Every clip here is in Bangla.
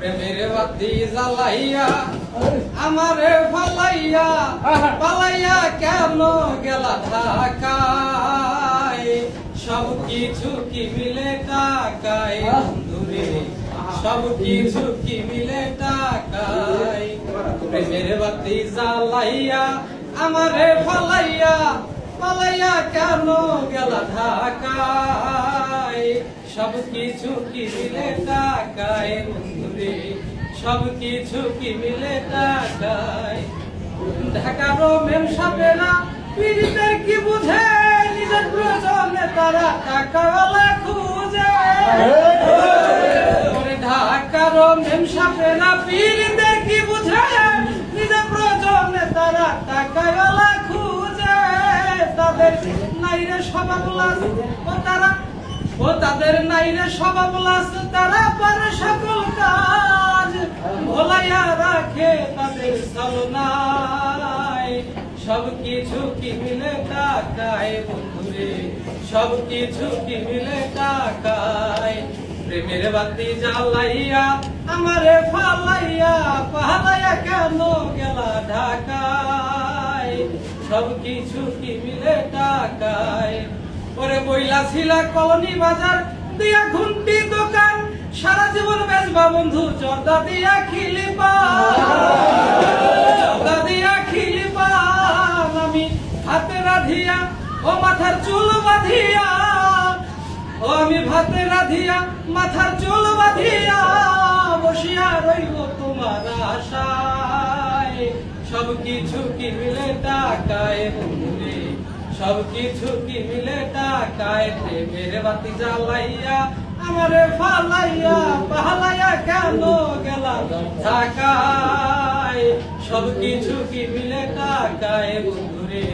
প্রেমের বাতি জ্বালাইয়া আমারে ফালাইয়া পালাইয়া কেন গেলা ঢাকায় সব কিছু কি মিলে টাকায় বন্ধুরে সব কিছু কি মিলে টাকায় প্রেমের বাতি জ্বালাইয়া আমারে ফালাইয়া পালাইয়া কেন গেলা ঢাকায় সব কিছু কি মিলে টাকায় বন্ধুরে সব কিছু কি মিলে টাকায় ঢাকার মেম সাপেরা পীড়িতের কি বুঝে নিজের প্রয়োজনে তারা টাকাওয়ালা খুঁজে ঢাকার মেম সাপেরা পীড়িতের কি বুঝে নিজের প্রয়োজনে তারা টাকাওয়ালা খুঁজে তাদের নাইরে স্বভাবলাস ও তাদের নাইরে স্বভাবলাস তারা পারে সকল কাজ ভোলাইয়া রাখে তাদের ছলনায় সব কিছু কি মিলে টাকায় বন্ধুরে সব কিছু কি মিলে টাকায় প্রেমের বাতি জ্বালাইয়া আমারে ফালাইয়া পালাইয়া কেন গেলা ঢাকায় সব কিছু কি মিলে টাকায় ওরে বইলা ছিলা কলোনি বাজার দিয়া ঘুমটি দোকান সারা জীবন বেচবা বন্ধু চর্দা দিয়া খিলিপা চর্দা দিয়া খিলিপা আমি হাতে রাধিয়া ও মাথার চুল বাঁধিয়া ও আমি ভাতে রাধিয়া মাথার চুল বাঁধিয়া বসিয়া রইব তোমার আশায় সব কিছু কি মিলে টাকায় বন্ধুরে সব কিছু কি মিলে টাকায় প্রেমের বাতি জ্বালাইয়া আমারে ফালাইয়া পালাইয়া কেন গেলা ঢাকায় সব কিছু কি মিলে টাকায় বন্ধুরে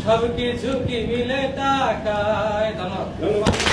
সব কিছু কি মিলে টাকায়। ধন্যবাদ।